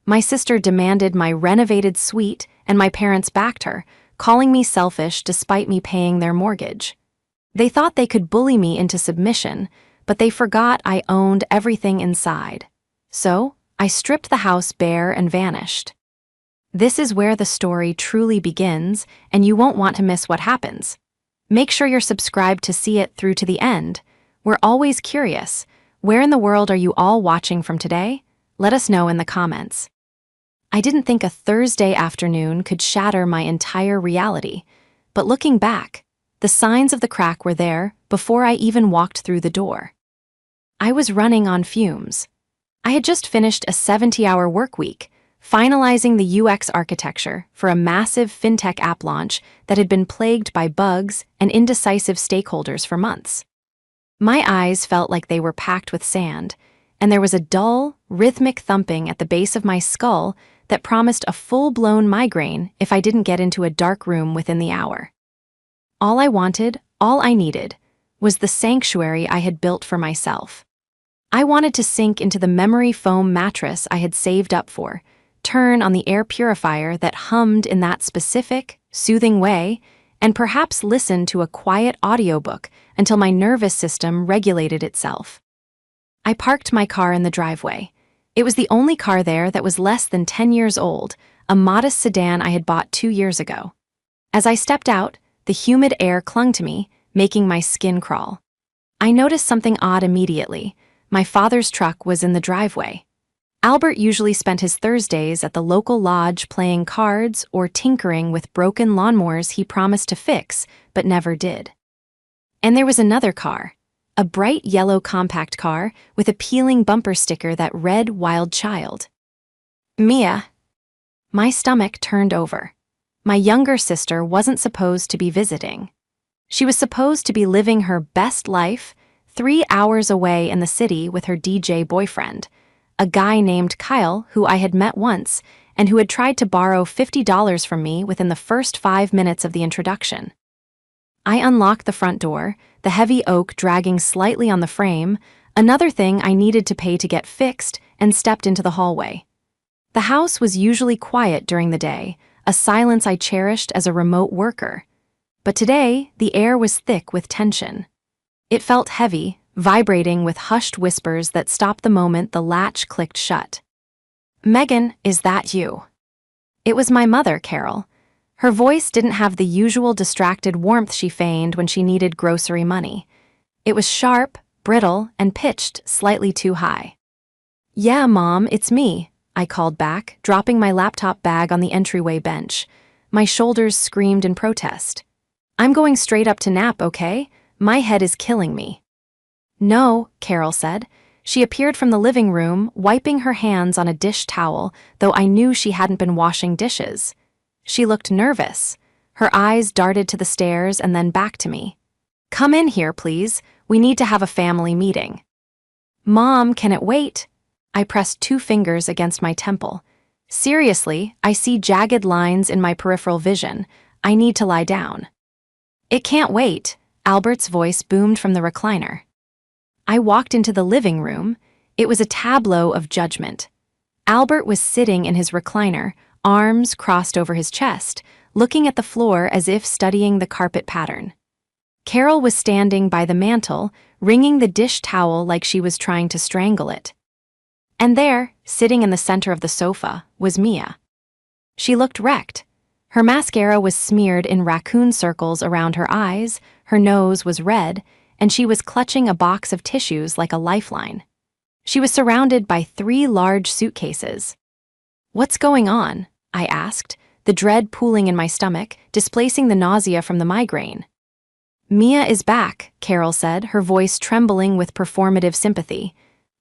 My sister demanded my renovated suite, and my parents backed her, calling me selfish despite me paying their mortgage. They thought they could bully me into submission, but they forgot I owned everything inside. So, I stripped the house bare and vanished. This is where the story truly begins, and you won't want to miss what happens. Make sure you're subscribed to see it through to the end. We're always curious. Where in the world are you all watching from today? Let us know in the comments. I didn't think a Thursday afternoon could shatter my entire reality, but looking back, the signs of the crack were there before I even walked through the door. I was running on fumes. I had just finished a 70-hour work week, finalizing the UX architecture for a massive fintech app launch that had been plagued by bugs and indecisive stakeholders for months. My eyes felt like they were packed with sand, and there was a dull, rhythmic thumping at the base of my skull that promised a full-blown migraine if I didn't get into a dark room within the hour. All I needed, was the sanctuary I had built for myself. I wanted to sink into the memory foam mattress I had saved up for, turn on the air purifier that hummed in that specific, soothing way, and perhaps listen to a quiet audiobook until my nervous system regulated itself. I parked my car in the driveway. It was the only car there that was less than 10 years old, a modest sedan I had bought 2 years ago. As I stepped out, the humid air clung to me, making my skin crawl. I noticed something odd immediately. My father's truck was in the driveway. Albert usually spent his Thursdays at the local lodge playing cards or tinkering with broken lawnmowers he promised to fix, but never did. And there was another car, a bright yellow compact car with a peeling bumper sticker that read Wild Child. Mia. My stomach turned over. My younger sister wasn't supposed to be visiting. She was supposed to be living her best life 3 hours away in the city with her DJ boyfriend, a guy named Kyle who I had met once and who had tried to borrow $50 from me within the first 5 minutes of the introduction. I unlocked the front door, the heavy oak dragging slightly on the frame, another thing I needed to pay to get fixed, and stepped into the hallway. The house was usually quiet during the day, a silence I cherished as a remote worker. But today, the air was thick with tension. It felt heavy, vibrating with hushed whispers that stopped the moment the latch clicked shut. "Megan, is that you?" It was my mother, Carol. Her voice didn't have the usual distracted warmth she feigned when she needed grocery money. It was sharp, brittle, and pitched slightly too high. "Yeah, Mom, it's me," I called back, dropping my laptop bag on the entryway bench. My shoulders screamed in protest. "I'm going straight up to nap, okay? My head is killing me." "No," Carol said. She appeared from the living room, wiping her hands on a dish towel, though I knew she hadn't been washing dishes. She looked nervous. Her eyes darted to the stairs and then back to me. "Come in here, please. We need to have a family meeting." "Mom, can it wait?" I pressed 2 fingers against my temple. "Seriously, I see jagged lines in my peripheral vision. I need to lie down." "It can't wait," Albert's voice boomed from the recliner. I walked into the living room. It was a tableau of judgment. Albert was sitting in his recliner, arms crossed over his chest, looking at the floor as if studying the carpet pattern. Carol was standing by the mantel, wringing the dish towel like she was trying to strangle it. And there, sitting in the center of the sofa, was Mia. She looked wrecked. Her mascara was smeared in raccoon circles around her eyes, her nose was red, and she was clutching a box of tissues like a lifeline. She was surrounded by 3 large suitcases. "What's going on?" I asked, the dread pooling in my stomach, displacing the nausea from the migraine. "Mia is back," Carol said, her voice trembling with performative sympathy.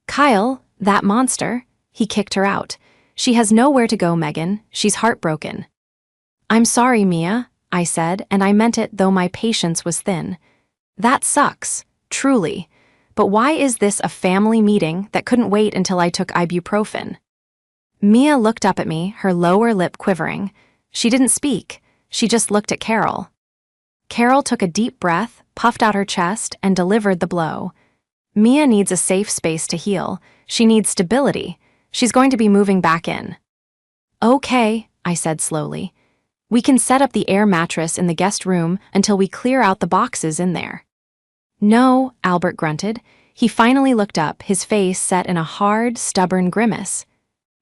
"Kyle, that monster, he kicked her out. She has nowhere to go, Megan. She's heartbroken." "I'm sorry, Mia," I said, and I meant it though my patience was thin. "That sucks, truly. But why is this a family meeting that couldn't wait until I took ibuprofen?" Mia looked up at me, her lower lip quivering. She didn't speak, she just looked at Carol. Carol took a deep breath, puffed out her chest, and delivered the blow. "Mia needs a safe space to heal. She needs stability. She's going to be moving back in." Okay, I said slowly. We can set up the air mattress in the guest room until we clear out the boxes in there. No, Albert grunted. He finally looked up, his face set in a hard, stubborn grimace.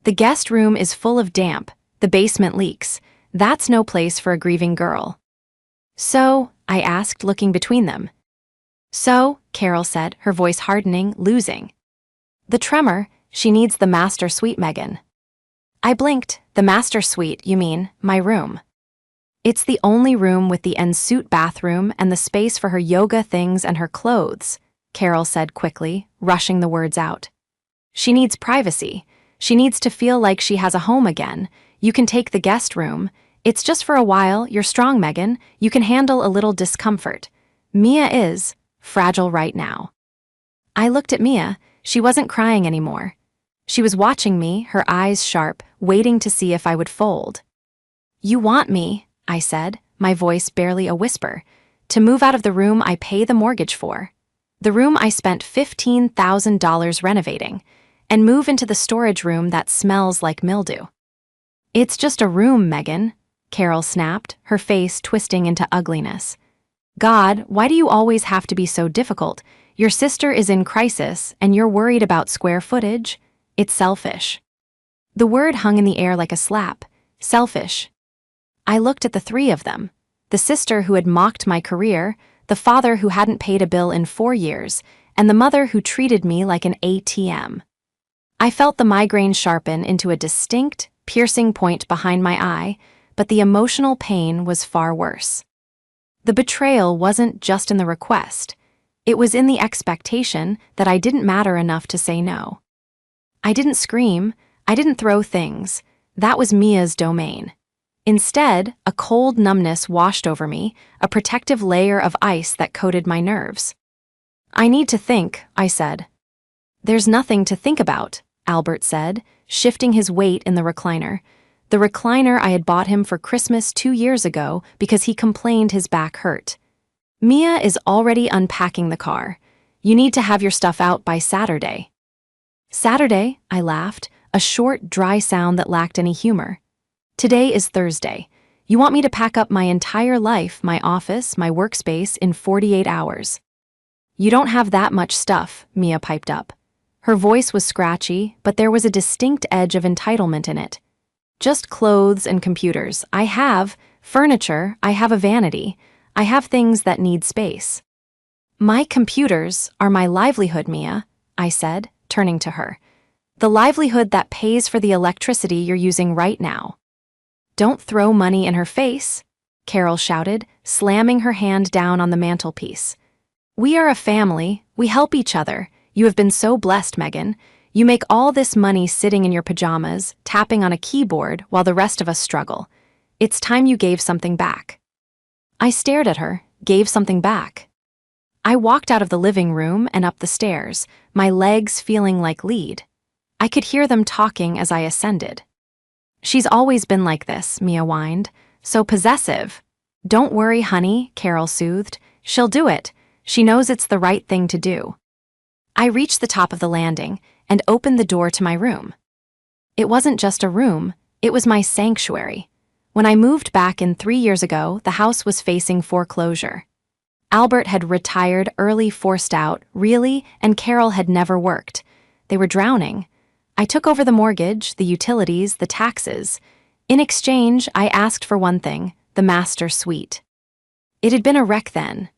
The guest room is full of damp. The basement leaks. That's no place for a grieving girl. So, I asked, looking between them. So, Carol said, her voice hardening, losing. The tremor, she needs the master suite, Megan. I blinked. The master suite, you mean, my room. It's the only room with the ensuite bathroom and the space for her yoga things and her clothes, Carol said quickly, rushing the words out. She needs privacy. She needs to feel like she has a home again. You can take the guest room. It's just for a while. You're strong, Megan. You can handle a little discomfort. Mia is fragile right now. I looked at Mia. She wasn't crying anymore. She was watching me, her eyes sharp, waiting to see if I would fold. You want me, I said, my voice barely a whisper, to move out of the room I pay the mortgage for, the room I spent $15,000 renovating, and move into the storage room that smells like mildew. It's just a room, Megan, Carol snapped, her face twisting into ugliness. God, why do you always have to be so difficult? Your sister is in crisis, and you're worried about square footage? It's selfish. The word hung in the air like a slap. Selfish. I looked at the three of them. The sister who had mocked my career, the father who hadn't paid a bill in 4 years, and the mother who treated me like an ATM. I felt the migraine sharpen into a distinct, piercing point behind my eye, but the emotional pain was far worse. The betrayal wasn't just in the request. It was in the expectation that I didn't matter enough to say no. I didn't scream. I didn't throw things. That was Mia's domain. Instead, a cold numbness washed over me, a protective layer of ice that coated my nerves. I need to think, I said. There's nothing to think about, Albert said, shifting his weight in the recliner I had bought him for Christmas 2 years ago because he complained his back hurt. Mia is already unpacking the car. You need to have your stuff out by Saturday. Saturday, I laughed, a short, dry sound that lacked any humor. Today is Thursday. You want me to pack up my entire life, my office, my workspace, in 48 hours. You don't have that much stuff, Mia piped up. Her voice was scratchy, but there was a distinct edge of entitlement in it. Just clothes and computers. I have furniture, I have a vanity. I have things that need space. My computers are my livelihood, Mia, I said, turning to her. The livelihood that pays for the electricity you're using right now. Don't throw money in her face, Carol shouted, slamming her hand down on the mantelpiece. We are a family. We help each other. You have been so blessed, Megan. You make all this money sitting in your pajamas, tapping on a keyboard while the rest of us struggle. It's time you gave something back. I stared at her, gave something back. I walked out of the living room and up the stairs, my legs feeling like lead. I could hear them talking as I ascended. She's always been like this, Mia whined. So possessive. Don't worry, honey, Carol soothed. She'll do it. She knows it's the right thing to do. I reached the top of the landing and opened the door to my room. It wasn't just a room, it was my sanctuary. When I moved back in 3 years ago, the house was facing foreclosure. Albert had retired early, forced out, really, and Carol had never worked. They were drowning. I took over the mortgage, the utilities, the taxes. In exchange, I asked for one thing, the master suite. It had been a wreck then.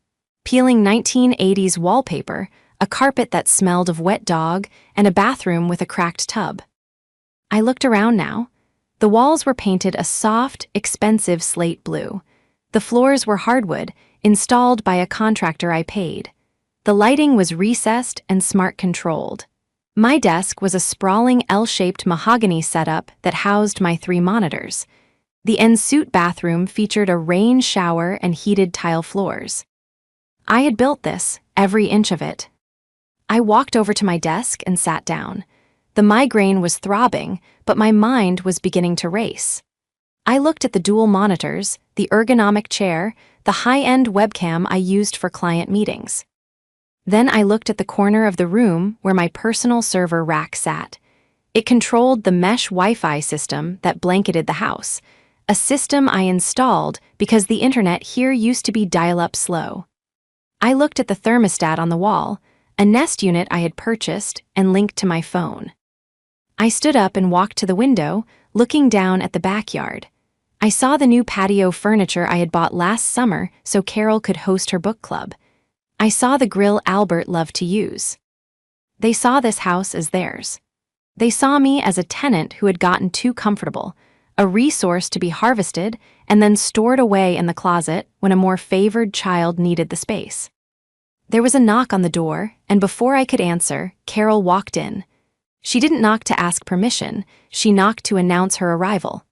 Peeling 1980s wallpaper, a carpet that smelled of wet dog, and a bathroom with a cracked tub. I looked around now. The walls were painted a soft, expensive slate blue. The floors were hardwood, installed by a contractor I paid. The lighting was recessed and smart controlled. My desk was a sprawling L-shaped mahogany setup that housed my 3 monitors. The ensuite bathroom featured a rain shower and heated tile floors. I had built this, every inch of it. I walked over to my desk and sat down. The migraine was throbbing, but my mind was beginning to race. I looked at the dual monitors, the ergonomic chair, the high-end webcam I used for client meetings. Then I looked at the corner of the room where my personal server rack sat. It controlled the mesh Wi-Fi system that blanketed the house, a system I installed because the internet here used to be dial-up slow. I looked at the thermostat on the wall, a Nest unit I had purchased and linked to my phone. I stood up and walked to the window, looking down at the backyard. I saw the new patio furniture I had bought last summer so Carol could host her book club. I saw the grill Albert loved to use. They saw this house as theirs. They saw me as a tenant who had gotten too comfortable, a resource to be harvested and then stored away in the closet when a more favored child needed the space. There was a knock on the door, and before I could answer, Carol walked in. She didn't knock to ask permission, she knocked to announce her arrival.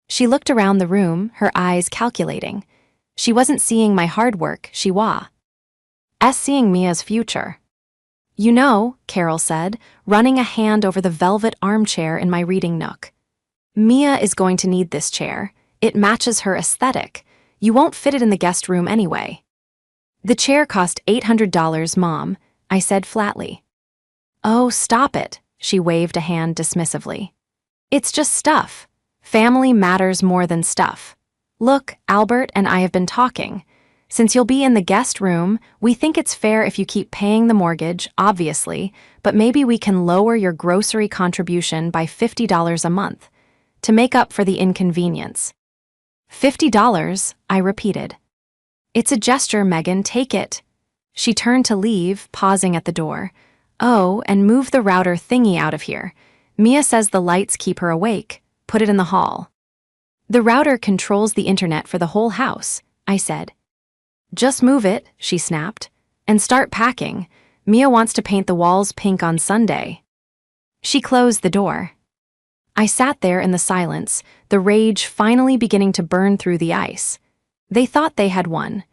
She looked around the room, her eyes calculating. She wasn't seeing my hard work, she was seeing Mia's future. "You know," Carol said, running a hand over the velvet armchair in my reading nook. "Mia is going to need this chair. It matches her aesthetic. You won't fit it in the guest room anyway." "The chair cost $800, Mom," I said flatly. "Oh, stop it," she waved a hand dismissively. "It's just stuff. Family matters more than stuff. Look, Albert and I have been talking. Since you'll be in the guest room, we think it's fair if you keep paying the mortgage, obviously, but maybe we can lower your grocery contribution by $50 a month to make up for the inconvenience." $50, I repeated. "It's a gesture, Megan, take it." She turned to leave, pausing at the door. "Oh, and move the router thingy out of here. Mia says the lights keep her awake. Put it in the hall." "The router controls the internet for the whole house," I said. "Just move it," she snapped, "and start packing. Mia wants to paint the walls pink on Sunday." She closed the door. I sat there in the silence, the rage finally beginning to burn through the ice. They thought they had won.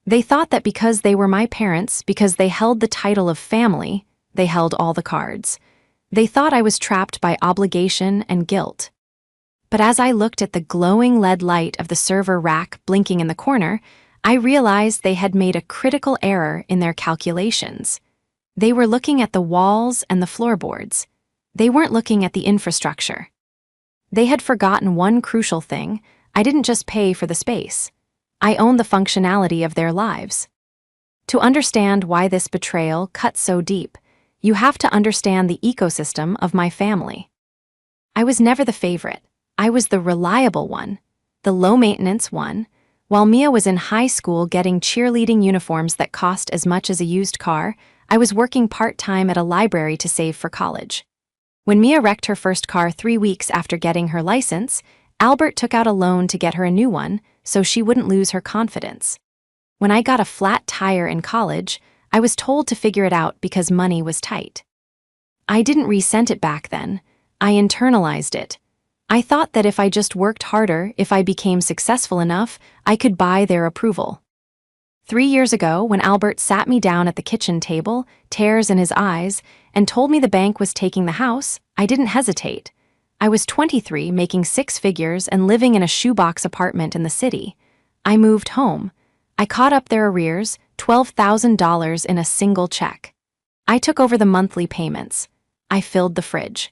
They thought that because they were my parents, because they held the title of family, they held all the cards. They thought I was trapped by obligation and guilt. But as I looked at the glowing lead light of the server rack blinking in the corner, I realized they had made a critical error in their calculations. They were looking at the walls and the floorboards. They weren't looking at the infrastructure. They had forgotten one crucial thing: I didn't just pay for the space. I owned the functionality of their lives. To understand why this betrayal cut so deep, you have to understand the ecosystem of my family. I was never the favorite. I was the reliable one, the low-maintenance one. While Mia was in high school getting cheerleading uniforms that cost as much as a used car, I was working part-time at a library to save for college. When Mia wrecked her first car 3 weeks after getting her license, Albert took out a loan to get her a new one so she wouldn't lose her confidence. When I got a flat tire in college, I was told to figure it out because money was tight. I didn't resent it back then. I internalized it. I thought that if I just worked harder, if I became successful enough, I could buy their approval. 3 years ago, when Albert sat me down at the kitchen table, tears in his eyes, and told me the bank was taking the house, I didn't hesitate. I was 23, making 6 figures and living in a shoebox apartment in the city. I moved home. I caught up their arrears, $12,000 in a single check. I took over the monthly payments. I filled the fridge.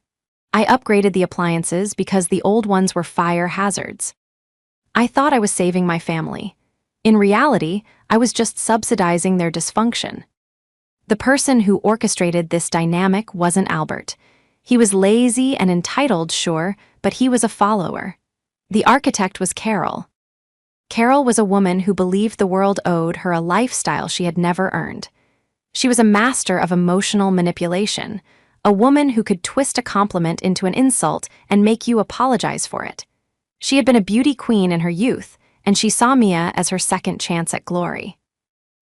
I upgraded the appliances because the old ones were fire hazards. I thought I was saving my family. In reality, I was just subsidizing their dysfunction. The person who orchestrated this dynamic wasn't Albert. He was lazy and entitled, sure, but he was a follower. The architect was Carol. Carol was a woman who believed the world owed her a lifestyle she had never earned. She was a master of emotional manipulation, a woman who could twist a compliment into an insult and make you apologize for it. She had been a beauty queen in her youth, and she saw Mia as her second chance at glory.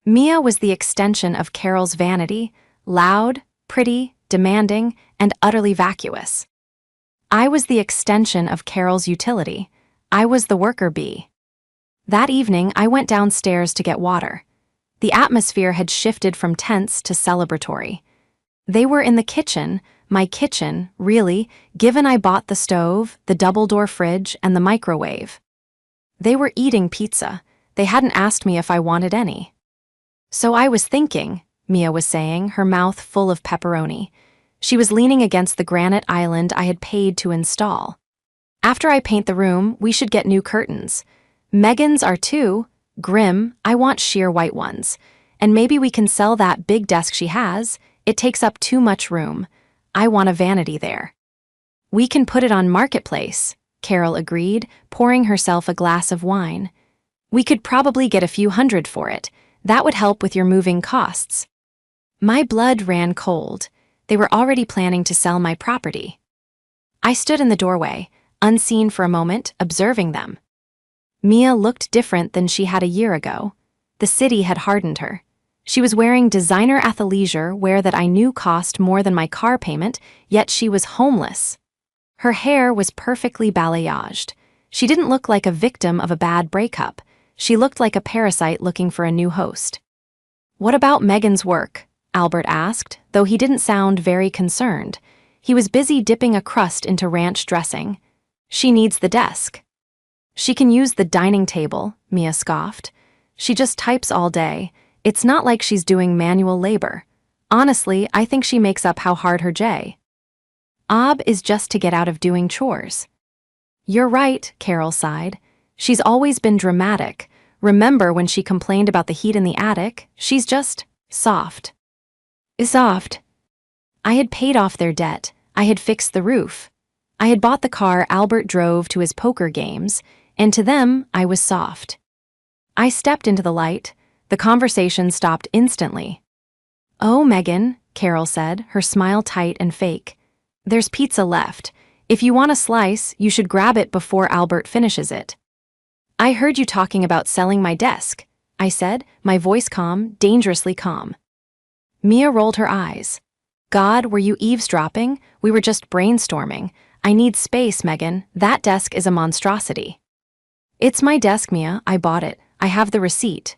Mia was the extension of Carol's vanity, loud, pretty, demanding, and utterly vacuous. I was the extension of Carol's utility. I was the worker bee. That evening, I went downstairs to get water. The atmosphere had shifted from tense to celebratory. They were in the kitchen, my kitchen, really, given I bought the stove, the double-door fridge, and the microwave. They were eating pizza. They hadn't asked me if I wanted any. "So I was thinking," Mia was saying, her mouth full of pepperoni. She was leaning against the granite island I had paid to install. After I paint the room, we should get new curtains. Megan's are too grim. I want sheer white ones. And maybe we can sell that big desk she has. It takes up too much room. I want a vanity there. We can put it on Marketplace, Carol agreed, pouring herself a glass of wine. We could probably get a few hundred for it. That would help with your moving costs. My blood ran cold. They were already planning to sell my property. I stood in the doorway, unseen for a moment, observing them. Mia looked different than she had a year ago. The city had hardened her. She was wearing designer athleisure wear that I knew cost more than my car payment, yet she was homeless. Her hair was perfectly balayaged. She didn't look like a victim of a bad breakup. She looked like a parasite looking for a new host. "What about Megan's work?" Albert asked, though he didn't sound very concerned. He was busy dipping a crust into ranch dressing. "She needs the desk." "She can use the dining table," Mia scoffed. "She just types all day. It's not like she's doing manual labor. Honestly, I think she makes up how hard her job is just to get out of doing chores." "You're right," Carol sighed. "She's always been dramatic. Remember when she complained about the heat in the attic? She's just soft." Soft. I had paid off their debt. I had fixed the roof. I had bought the car Albert drove to his poker games, and to them, I was soft. I stepped into the light. The conversation stopped instantly. "Oh, Megan," Carol said, her smile tight and fake. "There's pizza left. If you want a slice, you should grab it before Albert finishes it." "I heard you talking about selling my desk," I said, my voice calm, dangerously calm. Mia rolled her eyes. "God, were you eavesdropping? We were just brainstorming. I need space, Megan. That desk is a monstrosity." "It's my desk, Mia. I bought it. I have the receipt."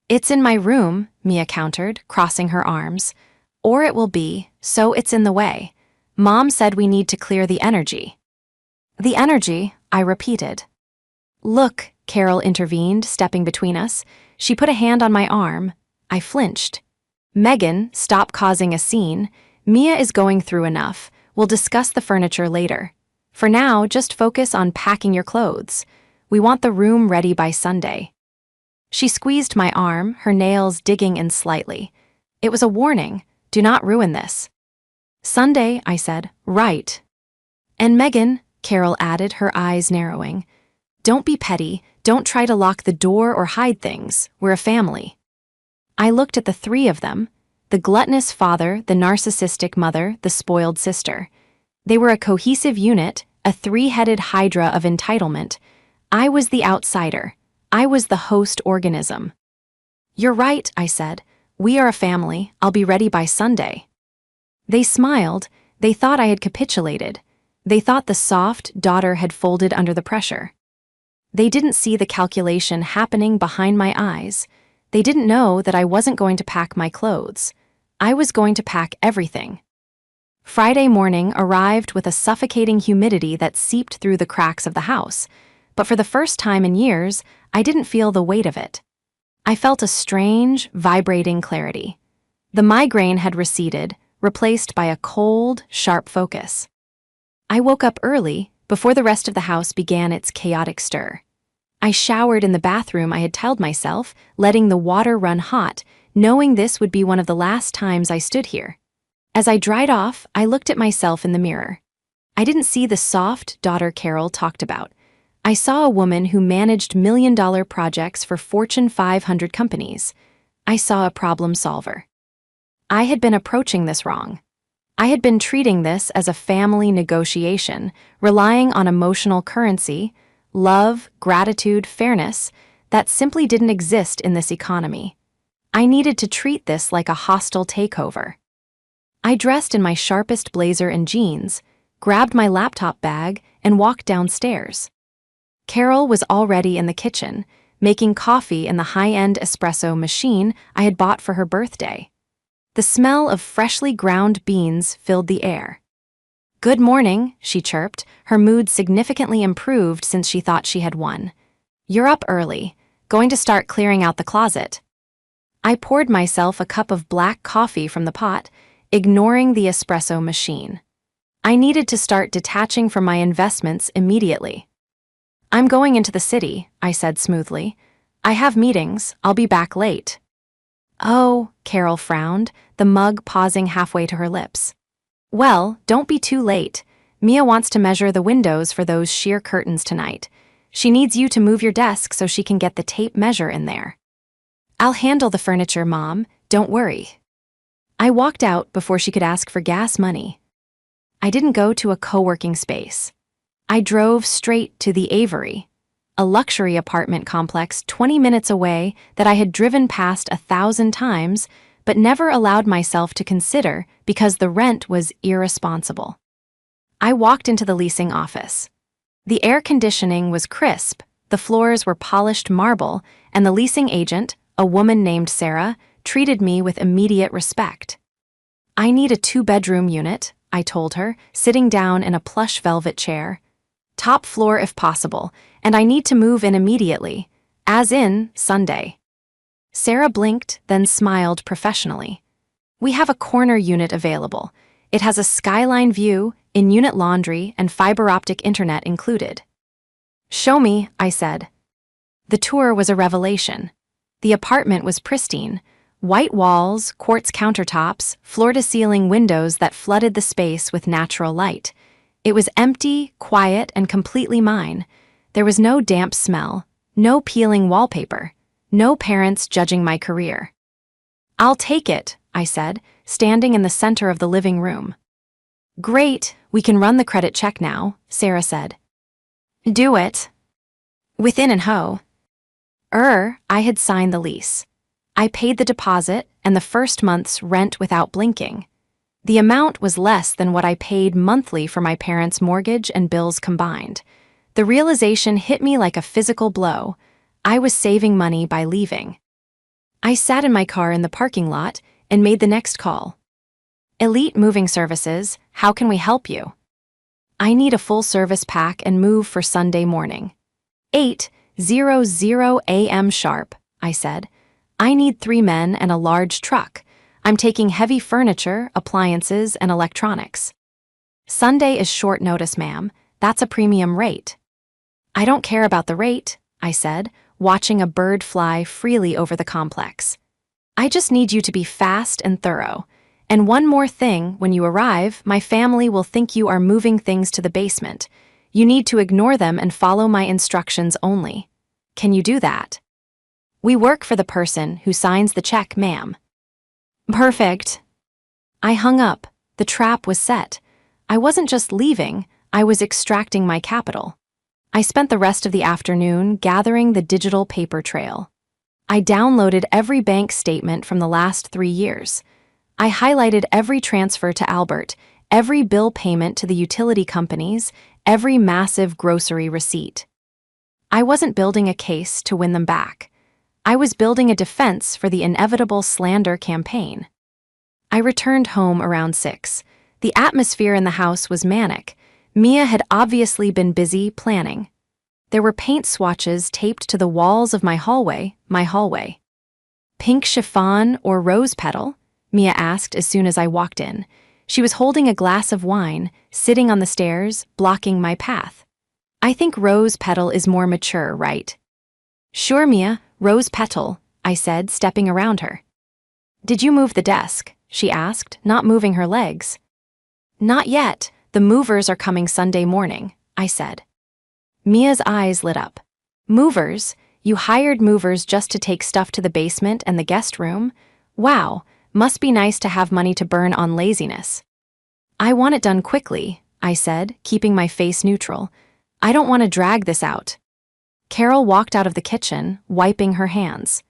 "It's in my room," Mia countered, crossing her arms. "Or it will be, so it's in the way. Mom said we need to clear the energy." "The energy," I repeated. "Look," Carol intervened, stepping between us. She put a hand on my arm. I flinched. "Megan, stop causing a scene. Mia is going through enough. We'll discuss the furniture later. For now, just focus on packing your clothes. We want the room ready by Sunday." She squeezed my arm, her nails digging in slightly. It was a warning. Do not ruin this. "Sunday," I said. "Right." "And Megan," Carol added, her eyes narrowing. "Don't be petty. Don't try to lock the door or hide things. We're a family." I looked at the three of them, the gluttonous father, the narcissistic mother, the spoiled sister. They were a cohesive unit, a three-headed hydra of entitlement. I was the outsider. I was the host organism. "You're right," I said. "We are a family. I'll be ready by Sunday." They smiled. They thought I had capitulated. They thought the soft daughter had folded under the pressure. They didn't see the calculation happening behind my eyes. They didn't know that I wasn't going to pack my clothes. I was going to pack everything. Friday morning arrived with a suffocating humidity that seeped through the cracks of the house, but for the first time in years, I didn't feel the weight of it. I felt a strange, vibrating clarity. The migraine had receded, replaced by a cold, sharp focus. I woke up early, before the rest of the house began its chaotic stir. I showered in the bathroom I had tiled myself, letting the water run hot, knowing this would be one of the last times I stood here. As I dried off, I looked at myself in the mirror. I didn't see the soft daughter Carol talked about. I saw a woman who managed million-dollar projects for Fortune 500 companies. I saw a problem solver. I had been approaching this wrong. I had been treating this as a family negotiation, relying on emotional currency, love, gratitude, fairness, that simply didn't exist in this economy. I needed to treat this like a hostile takeover. I dressed in my sharpest blazer and jeans, grabbed my laptop bag, and walked downstairs. Carol was already in the kitchen, making coffee in the high-end espresso machine I had bought for her birthday. The smell of freshly ground beans filled the air. "Good morning," she chirped, her mood significantly improved since she thought she had won. "You're up early. Going to start clearing out the closet." I poured myself a cup of black coffee from the pot, ignoring the espresso machine. I needed to start detaching from my investments immediately. "I'm going into the city," I said smoothly. "I have meetings, I'll be back late." "Oh," Carol frowned, the mug pausing halfway to her lips. "Well, don't be too late. Mia wants to measure the windows for those sheer curtains tonight. She needs you to move your desk so she can get the tape measure in there." "I'll handle the furniture, Mom, don't worry." I walked out before she could ask for gas money. I didn't go to a co-working space. I drove straight to the Avery, a luxury apartment complex 20 minutes away that I had driven past 1,000 times but never allowed myself to consider because the rent was irresponsible. I walked into the leasing office. The air conditioning was crisp, the floors were polished marble, and the leasing agent, a woman named Sarah, treated me with immediate respect. "I need a 2-bedroom unit," I told her, sitting down in a plush velvet chair. "Top floor if possible, and I need to move in immediately, as in Sunday." Sarah blinked, then smiled professionally. "We have a corner unit available. It has a skyline view, in-unit laundry, and fiber optic internet included." "Show me," I said. The tour was a revelation. The apartment was pristine. White walls, quartz countertops, floor-to-ceiling windows that flooded the space with natural light. It was empty, quiet, and completely mine. There was no damp smell, no peeling wallpaper, no parents judging my career. "I'll take it," I said, standing in the center of the living room. "Great, we can run the credit check now," Sarah said. "Do it." Within and ho. I had signed the lease. I paid the deposit and the first month's rent without blinking. The amount was less than what I paid monthly for my parents' mortgage and bills combined. The realization hit me like a physical blow. I was saving money by leaving. I sat in my car in the parking lot and made the next call. "Elite Moving Services, how can we help you?" "I need a full-service pack and move for Sunday morning." 8:00 a.m. sharp, I said. "I need 3 men and a large truck. I'm taking heavy furniture, appliances, and electronics." "Sunday is short notice, ma'am. That's a premium rate." "I don't care about the rate," I said, watching a bird fly freely over the complex. "I just need you to be fast and thorough. And one more thing, when you arrive, my family will think you are moving things to the basement. You need to ignore them and follow my instructions only. Can you do that?" "We work for the person who signs the check, ma'am." "Perfect." I hung up. The trap was set. I wasn't just leaving, I was extracting my capital. I spent the rest of the afternoon gathering the digital paper trail. I downloaded every bank statement from the last 3 years. I highlighted every transfer to Albert, every bill payment to the utility companies, every massive grocery receipt. I wasn't building a case to win them back. I was building a defense for the inevitable slander campaign. I returned home around 6. The atmosphere in the house was manic. Mia had obviously been busy planning. There were paint swatches taped to the walls of my hallway. "Pink chiffon or rose petal?" Mia asked as soon as I walked in. She was holding a glass of wine, sitting on the stairs, blocking my path. "I think rose petal is more mature, right?" "Sure, Mia, rose petal," I said, stepping around her. "Did you move the desk?" she asked, not moving her legs. "Not yet. The movers are coming Sunday morning," I said. Mia's eyes lit up. "Movers? You hired movers just to take stuff to the basement and the guest room? Wow, must be nice to have money to burn on laziness." "I want it done quickly," I said, keeping my face neutral. "I don't want to drag this out." Carol walked out of the kitchen, wiping her hands.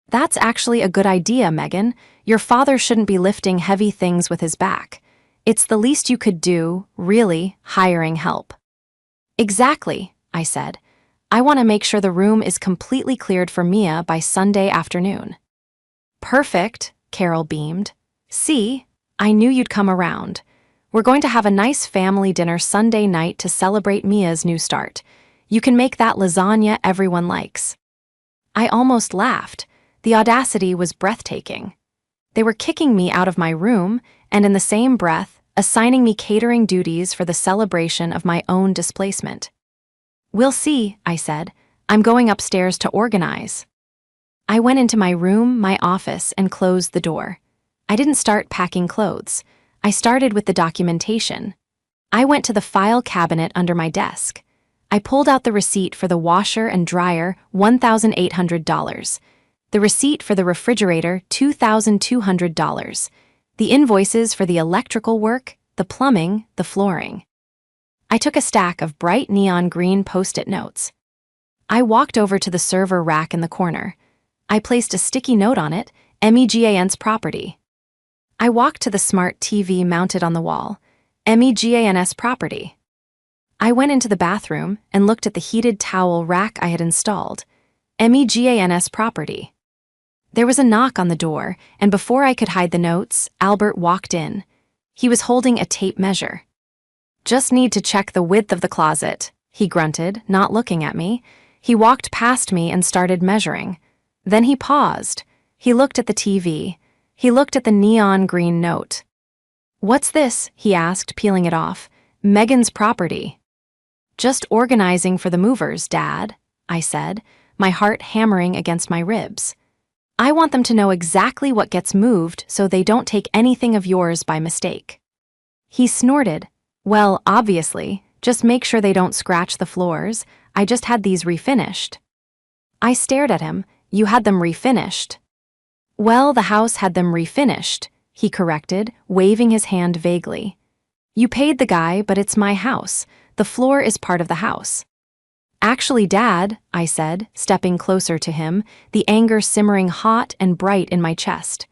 "That's actually a good idea, Megan. Your father shouldn't be lifting heavy things with his back. It's the least you could do, really, hiring help." "Exactly," I said. "I want to make sure the room is completely cleared for Mia by Sunday afternoon." "Perfect," Carol beamed. "See, I knew you'd come around. We're going to have a nice family dinner Sunday night to celebrate Mia's new start. You can make that lasagna everyone likes." I almost laughed. The audacity was breathtaking. They were kicking me out of my room, and in the same breath, assigning me catering duties for the celebration of my own displacement. "We'll see," I said. "I'm going upstairs to organize." I went into my room, my office, and closed the door. I didn't start packing clothes. I started with the documentation. I went to the file cabinet under my desk. I pulled out the receipt for the washer and dryer, $1,800. The receipt for the refrigerator, $2,200. The invoices for the electrical work, the plumbing, the flooring. I took a stack of bright neon green Post-it notes. I walked over to the server rack in the corner. I placed a sticky note on it, MEGAN's property. I walked to the smart TV mounted on the wall, MEGAN's property. I went into the bathroom and looked at the heated towel rack I had installed, MEGAN's property. There was a knock on the door, and before I could hide the notes, Albert walked in. He was holding a tape measure. "Just need to check the width of the closet," he grunted, not looking at me. He walked past me and started measuring. Then he paused. He looked at the TV. He looked at the neon green note. "What's this?" he asked, peeling it off. "Megan's property." "Just organizing for the movers, Dad," I said, my heart hammering against my ribs. "I want them to know exactly what gets moved so they don't take anything of yours by mistake." He snorted. "Well, obviously, just make sure they don't scratch the floors. I just had these refinished." I stared at him. "You had them refinished?" "Well, the house had them refinished," he corrected, waving his hand vaguely. "You paid the guy, but it's my house. The floor is part of the house." "Actually, Dad," I said, stepping closer to him, the anger simmering hot and bright in my chest.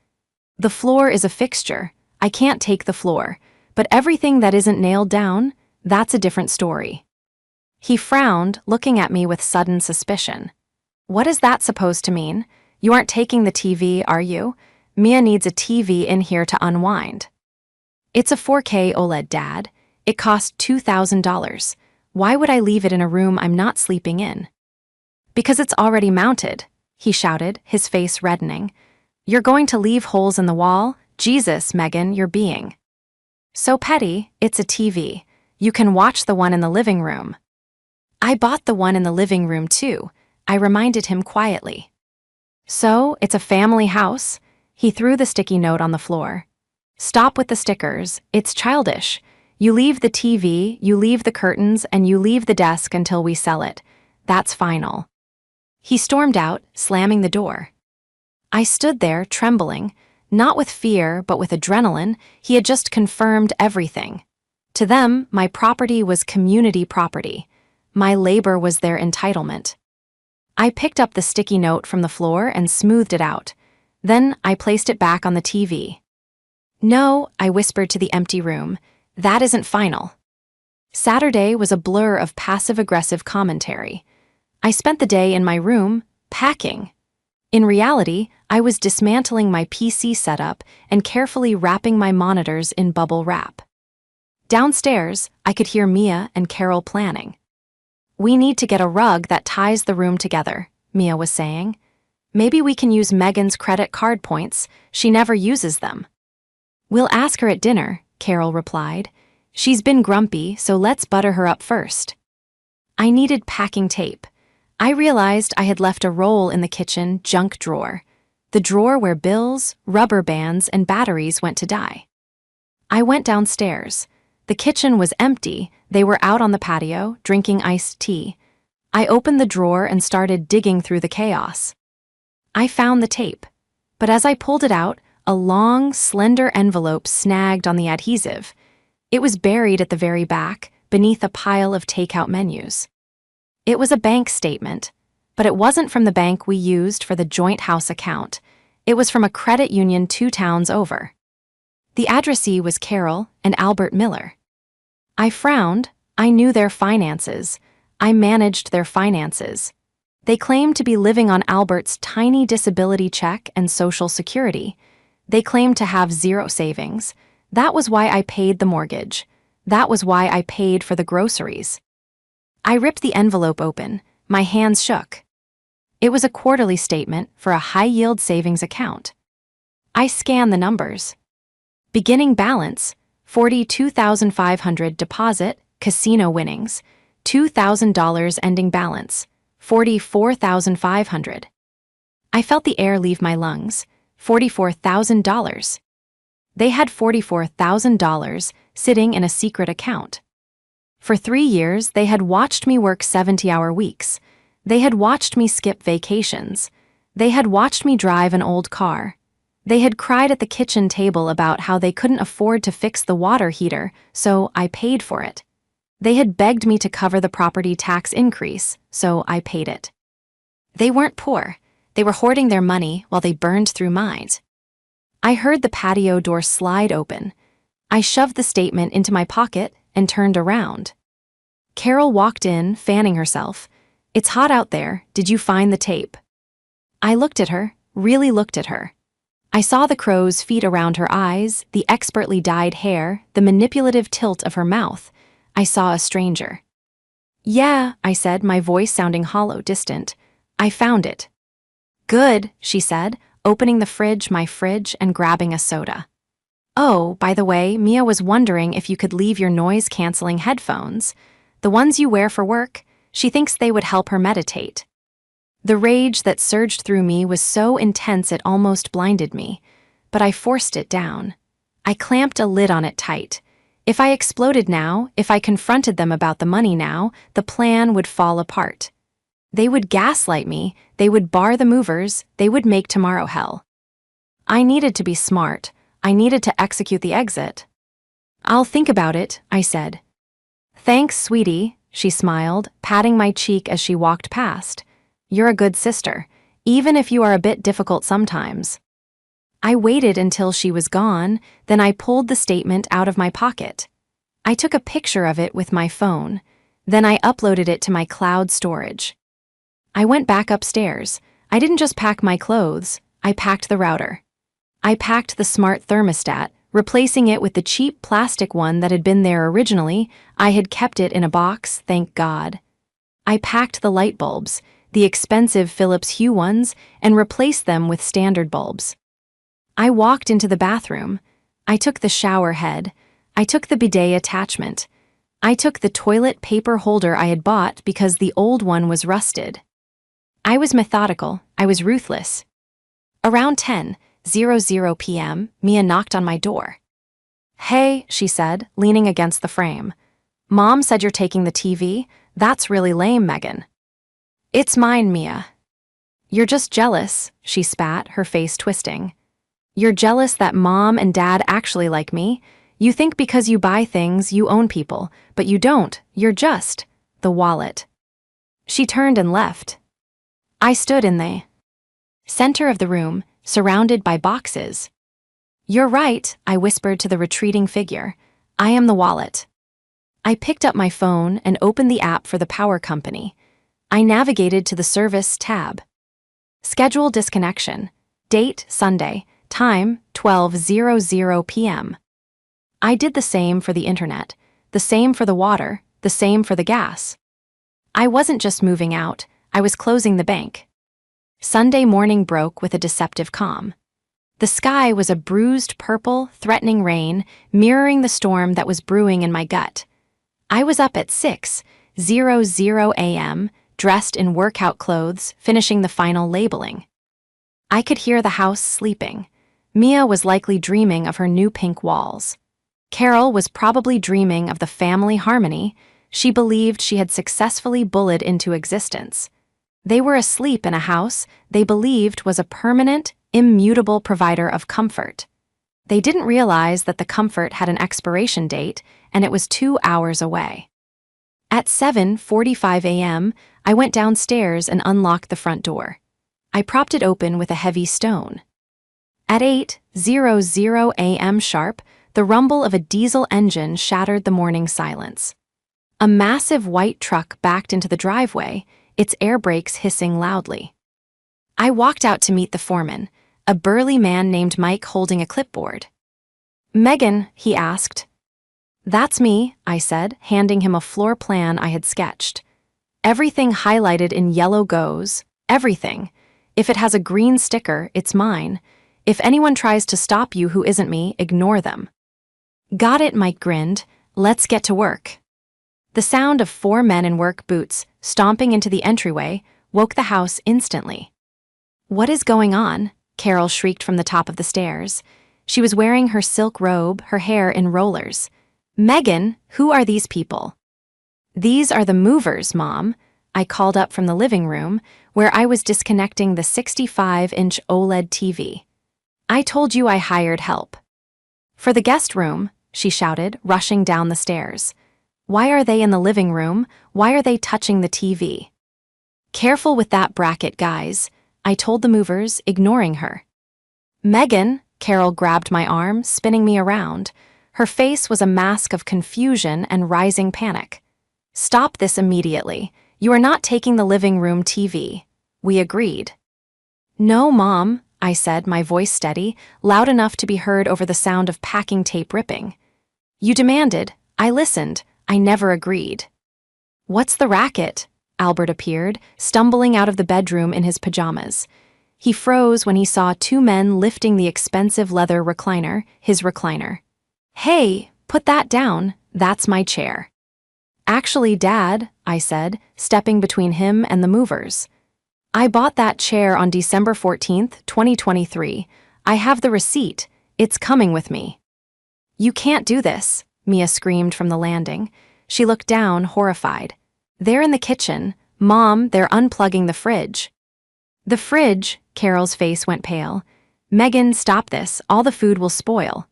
"The floor is a fixture. I can't take the floor. But everything that isn't nailed down, that's a different story." He frowned, looking at me with sudden suspicion. "What is that supposed to mean? You aren't taking the TV, are you? Mia needs a TV in here to unwind." "It's a 4K OLED, Dad. It cost $2,000. Why would I leave it in a room I'm not sleeping in?" "Because it's already mounted," he shouted, his face reddening. "You're going to leave holes in the wall? Jesus, Megan, you're being so petty. It's a TV. You can watch the one in the living room." "I bought the one in the living room too," I reminded him quietly. "So, it's a family house?" He threw the sticky note on the floor. "Stop with the stickers. It's childish. You leave the TV, you leave the curtains, and you leave the desk until we sell it. That's final." He stormed out, slamming the door. I stood there, trembling. Not with fear, but with adrenaline. He had just confirmed everything. To them, my property was community property. My labor was their entitlement. I picked up the sticky note from the floor and smoothed it out. Then I placed it back on the TV. "No," I whispered to the empty room. "That isn't final." Saturday was a blur of passive-aggressive commentary. I spent the day in my room, packing. In reality, I was dismantling my PC setup and carefully wrapping my monitors in bubble wrap. Downstairs, I could hear Mia and Carol planning. "We need to get a rug that ties the room together," Mia was saying. "Maybe we can use Megan's credit card points. She never uses them." "We'll ask her at dinner," Carol replied. "She's been grumpy, so let's butter her up first." I needed packing tape. I realized I had left a roll in the kitchen junk drawer, the drawer where bills, rubber bands, and batteries went to die. I went downstairs. The kitchen was empty. They were out on the patio, drinking iced tea. I opened the drawer and started digging through the chaos. I found the tape, but as I pulled it out, a long, slender envelope snagged on the adhesive. It was buried at the very back, beneath a pile of takeout menus. It was a bank statement, but it wasn't from the bank we used for the joint house account. It was from a credit union 2 towns over. The addressee was Carol and Albert Miller. I frowned. I knew their finances. I managed their finances. They claimed to be living on Albert's tiny disability check and Social Security. They claimed to have 0 savings. That was why I paid the mortgage. That was why I paid for the groceries. I ripped the envelope open. My hands shook. It was a quarterly statement for a high-yield savings account. I scanned the numbers. Beginning balance, 42,500 deposit, casino winnings, $2,000 ending balance, 44,500. I felt the air leave my lungs, $44,000. They had $44,000 sitting in a secret account. For 3 years, they had watched me work 70-hour weeks. They had watched me skip vacations. They had watched me drive an old car. They had cried at the kitchen table about how they couldn't afford to fix the water heater, so I paid for it. They had begged me to cover the property tax increase, so I paid it. They weren't poor. They were hoarding their money while they burned through mine. I heard the patio door slide open. I shoved the statement into my pocket and turned around. Carol walked in, fanning herself. "It's hot out there. Did you find the tape?" I looked at her, really looked at her. I saw the crow's feet around her eyes, the expertly dyed hair, the manipulative tilt of her mouth. I saw a stranger. "Yeah," I said, my voice sounding hollow, distant. "I found it." "Good," she said, opening my fridge, and grabbing a soda. "Oh, by the way, Mia was wondering if you could leave your noise-canceling headphones. The ones you wear for work. She thinks they would help her meditate." The rage that surged through me was so intense it almost blinded me, but I forced it down. I clamped a lid on it tight. If I exploded now, if I confronted them about the money now, the plan would fall apart. They would gaslight me, they would bar the movers, they would make tomorrow hell. I needed to be smart. I needed to execute the exit. "I'll think about it," I said. "Thanks, sweetie," she smiled, patting my cheek as she walked past. "You're a good sister, even if you are a bit difficult sometimes." I waited until she was gone, then I pulled the statement out of my pocket. I took a picture of it with my phone, then I uploaded it to my cloud storage. I went back upstairs. I didn't just pack my clothes, I packed the router. I packed the smart thermostat, replacing it with the cheap plastic one that had been there originally. I had kept it in a box, thank God. I packed the light bulbs, the expensive Philips Hue ones, and replaced them with standard bulbs. I walked into the bathroom. I took the shower head. I took the bidet attachment. I took the toilet paper holder I had bought because the old one was rusted. I was methodical. I was ruthless. Around 10:00 p.m., Mia knocked on my door. "Hey," she said, leaning against the frame. "Mom said you're taking the TV? That's really lame, Megan." "It's mine, Mia." "You're just jealous," she spat, her face twisting. "You're jealous that Mom and Dad actually like me. You think because you buy things, you own people, but you don't. You're just the wallet." She turned and left. I stood in the center of the room, surrounded by boxes. "You're right," I whispered to the retreating figure. "I am the wallet." I picked up my phone and opened the app for the power company. I navigated to the Service tab. Schedule disconnection. Date, Sunday. Time, 12:00 p.m. I did the same for the internet, the same for the water, the same for the gas. I wasn't just moving out, I was closing the bank. Sunday morning broke with a deceptive calm. The sky was a bruised purple, threatening rain, mirroring the storm that was brewing in my gut. I was up at 6:00 a.m., dressed in workout clothes, finishing the final labeling. I could hear the house sleeping. Mia was likely dreaming of her new pink walls. Carol was probably dreaming of the family harmony she believed she had successfully bullied into existence. They were asleep in a house they believed was a permanent, immutable provider of comfort. They didn't realize that the comfort had an expiration date, and it was 2 hours away. At 7:45 a.m., I went downstairs and unlocked the front door. I propped it open with a heavy stone. At 8:00 a.m. sharp, the rumble of a diesel engine shattered the morning silence. A massive white truck backed into the driveway, its air brakes hissing loudly. I walked out to meet the foreman, a burly man named Mike holding a clipboard. "Megan," he asked. "That's me," I said, handing him a floor plan I had sketched. "Everything highlighted in yellow goes, everything. If it has a green sticker, it's mine. If anyone tries to stop you who isn't me, ignore them. Got it, Mike grinned. Let's get to work. The sound of 4 men in work boots stomping into the entryway woke the house instantly. What is going on? Carol shrieked from the top of the stairs. She was wearing her silk robe, her hair in rollers. Megan, who are these people? These are the movers, Mom, I called up from the living room, where I was disconnecting the 65-inch OLED TV. I told you I hired help. For the guest room, she shouted, rushing down the stairs. Why are they in the living room? Why are they touching the TV? Careful with that bracket, guys, I told the movers, ignoring her. Megan, Carol grabbed my arm, spinning me around. Her face was a mask of confusion and rising panic. Stop this immediately. You are not taking the living room TV. We agreed. No, Mom, I said, my voice steady, loud enough to be heard over the sound of packing tape ripping. You demanded. I listened. I never agreed. What's the racket? Albert appeared, stumbling out of the bedroom in his pajamas. He froze when he saw 2 men lifting the expensive leather recliner, his recliner. Hey, put that down. That's my chair. Actually, Dad, I said, stepping between him and the movers. I bought that chair on December 14th, 2023. I have the receipt. It's coming with me. You can't do this, Mia screamed from the landing. She looked down, horrified. They're in the kitchen. Mom, they're unplugging the fridge. The fridge, Carol's face went pale. Megan, stop this. All the food will spoil.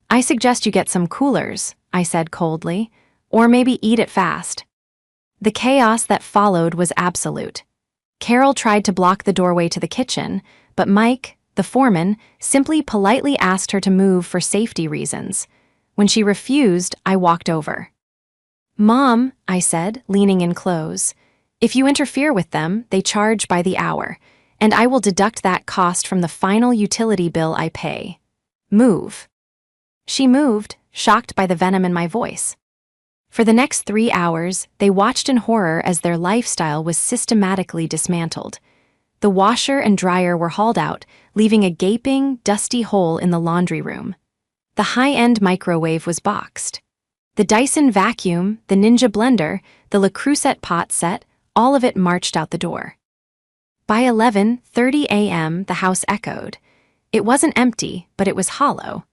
I suggest you get some coolers, I said coldly, or maybe eat it fast. The chaos that followed was absolute. Carol tried to block the doorway to the kitchen, but Mike, the foreman, simply politely asked her to move for safety reasons. When she refused, I walked over. Mom, I said, leaning in close, if you interfere with them, they charge by the hour, and I will deduct that cost from the final utility bill I pay. Move. She moved, shocked by the venom in my voice. For the next 3 hours, they watched in horror as their lifestyle was systematically dismantled. The washer and dryer were hauled out, leaving a gaping, dusty hole in the laundry room. The high-end microwave was boxed. The Dyson vacuum, the Ninja blender, the Le Creuset pot set, all of it marched out the door. By 11:30 a.m., the house echoed. It wasn't empty, but it was hollow.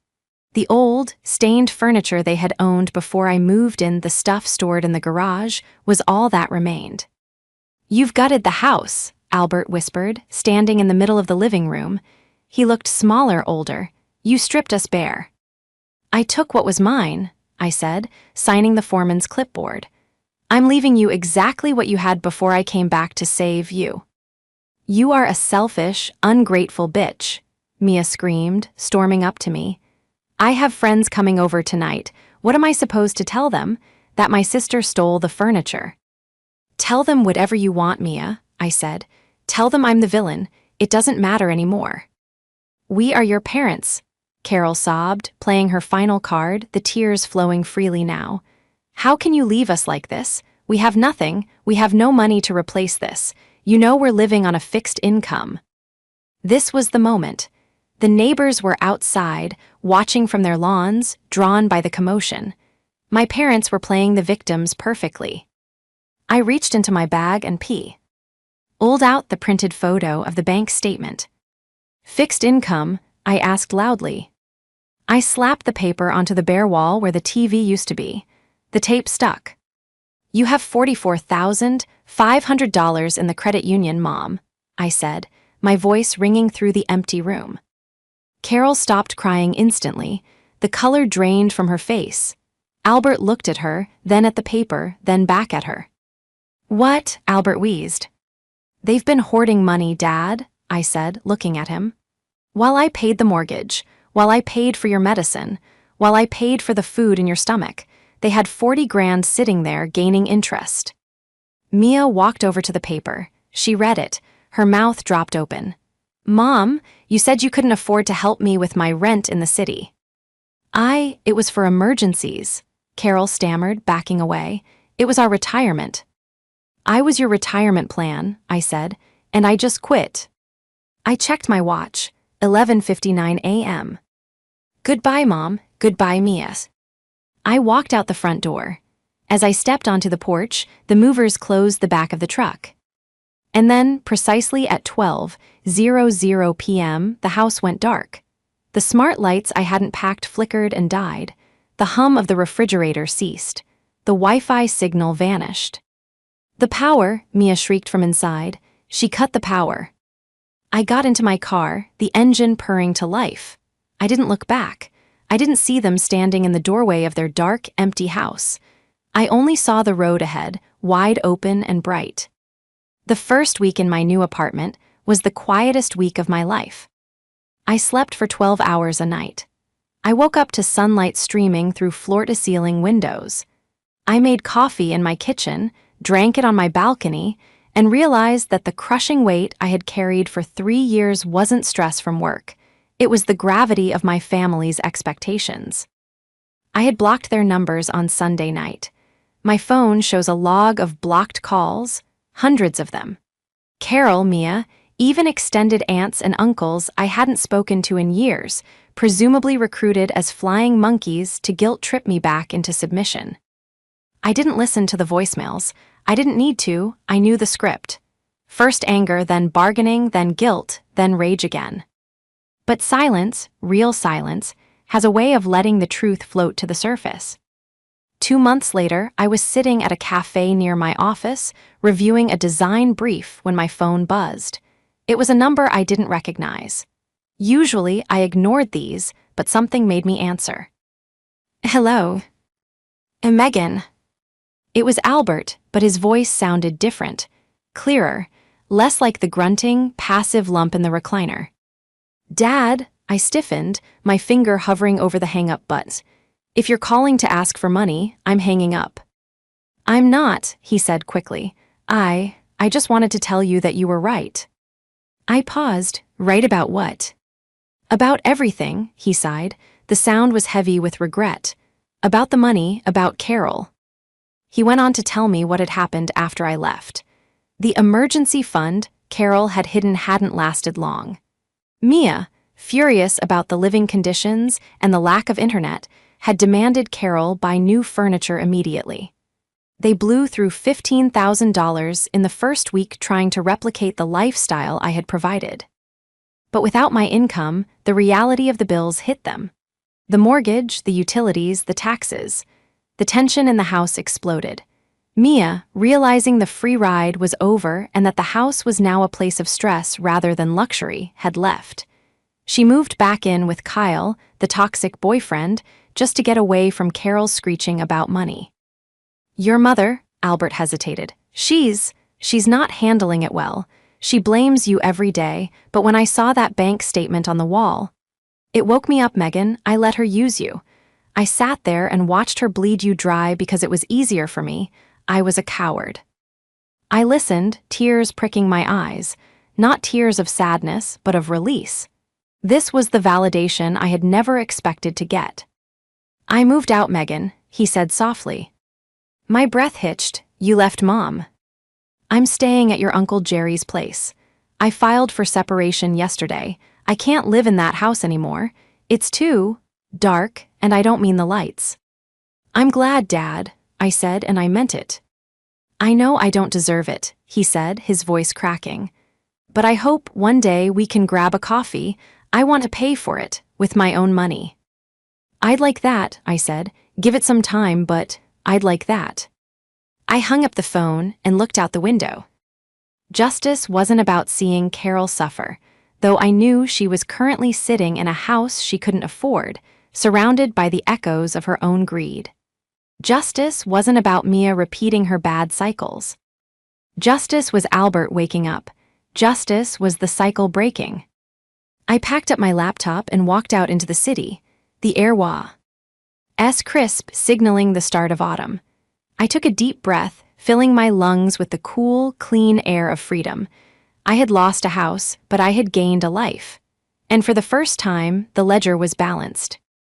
The old, stained furniture they had owned before I moved in, the stuff stored in the garage, was all that remained. You've gutted the house, Albert whispered, standing in the middle of the living room. He looked smaller, older. You stripped us bare. I took what was mine, I said, signing the foreman's clipboard. I'm leaving you exactly what you had before I came back to save you. You are a selfish, ungrateful bitch, Mia screamed, storming up to me. I have friends coming over tonight. What am I supposed to tell them? That my sister stole the furniture. Tell them whatever you want, Mia, I said. Tell them I'm the villain. It doesn't matter anymore. We are your parents, Carol sobbed, playing her final card, the tears flowing freely now. How can you leave us like this? We have nothing. We have no money to replace this. You know we're living on a fixed income. This was the moment. The neighbors were outside, watching from their lawns, drawn by the commotion. My parents were playing the victims perfectly. I reached into my bag and pulled out the printed photo of the bank statement. Fixed income, I asked loudly. I slapped the paper onto the bare wall where the TV used to be. The tape stuck. You have $44,500 in the credit union, Mom, I said, my voice ringing through the empty room. Carol stopped crying instantly. The color drained from her face. Albert looked at her, then at the paper, then back at her. What? Albert wheezed. They've been hoarding money, Dad, I said, looking at him. While I paid the mortgage, while I paid for your medicine, while I paid for the food in your stomach, they had 40 grand sitting there gaining interest. Mia walked over to the paper. She read it. Her mouth dropped open. Mom, you said you couldn't afford to help me with my rent in the city. It was for emergencies, Carol stammered, backing away. It was our retirement. I was your retirement plan, I said, and I just quit. I checked my watch. 11:59 a.m. Goodbye, Mom. Goodbye, Mia. I walked out the front door. As I stepped onto the porch, the movers closed the back of the truck. And then, precisely at 12:00 p.m., the house went dark. The smart lights I hadn't packed flickered and died. The hum of the refrigerator ceased. The Wi-Fi signal vanished. "The power," Mia shrieked from inside. She cut the power. I got into my car, the engine purring to life. I didn't look back. I didn't see them standing in the doorway of their dark, empty house. I only saw the road ahead, wide open and bright. The first week in my new apartment was the quietest week of my life. I slept for 12 hours a night. I woke up to sunlight streaming through floor-to-ceiling windows. I made coffee in my kitchen, drank it on my balcony, and realized that the crushing weight I had carried for 3 years wasn't stress from work. It was the gravity of my family's expectations. I had blocked their numbers on Sunday night. My phone shows a log of blocked calls, hundreds of them. Carol, Mia, even extended aunts and uncles I hadn't spoken to in years, presumably recruited as flying monkeys to guilt-trip me back into submission. I didn't listen to the voicemails. I didn't need to. I knew the script. First anger, then bargaining, then guilt, then rage again. But silence, real silence, has a way of letting the truth float to the surface. 2 months later, I was sitting at a cafe near my office, reviewing a design brief when my phone buzzed. It was a number I didn't recognize. Usually, I ignored these, but something made me answer. "Hello. Megan." It was Albert, but his voice sounded different, clearer, less like the grunting, passive lump in the recliner. "Dad," I stiffened, my finger hovering over the hang-up button. "If you're calling to ask for money, I'm hanging up." "I'm not," he said quickly. I just wanted to tell you that you were right." I paused. "Right about what?" "About everything," he sighed. The sound was heavy with regret. "About the money, about Carol." He went on to tell me what had happened after I left. The emergency fund Carol had hidden hadn't lasted long. Mia, furious about the living conditions and the lack of internet, had demanded Carol buy new furniture immediately. They blew through $15,000 in the first week trying to replicate the lifestyle I had provided. But without my income, the reality of the bills hit them. The mortgage, the utilities, the taxes. The tension in the house exploded. Mia, realizing the free ride was over and that the house was now a place of stress rather than luxury, had left. She moved back in with Kyle, the toxic boyfriend, just to get away from Carol's screeching about money. "Your mother," Albert hesitated. She's not handling it well. She blames you every day, but when I saw that bank statement on the wall, it woke me up, Megan. I let her use you. I sat there and watched her bleed you dry because it was easier for me. I was a coward." I listened, tears pricking my eyes, not tears of sadness, but of release. This was the validation I had never expected to get. "I moved out, Megan," he said softly. My breath hitched. "You left Mom." "I'm staying at your Uncle Jerry's place. I filed for separation yesterday. I can't live in that house anymore. It's too dark, and I don't mean the lights." "I'm glad, Dad," I said, and I meant it. "I know I don't deserve it," he said, his voice cracking. "But I hope one day we can grab a coffee. I want to pay for it, with my own money." "I'd like that," I said. "Give it some time, but I'd like that." I hung up the phone and looked out the window. Justice wasn't about seeing Carol suffer, though I knew she was currently sitting in a house she couldn't afford, surrounded by the echoes of her own greed. Justice wasn't about Mia repeating her bad cycles. Justice was Albert waking up. Justice was the cycle breaking. I packed up my laptop and walked out into the city. The air was crisp, signaling the start of autumn. I took a deep breath, filling my lungs with the cool, clean air of freedom. I had lost a house, but I had gained a life. And for the first time, the ledger was balanced.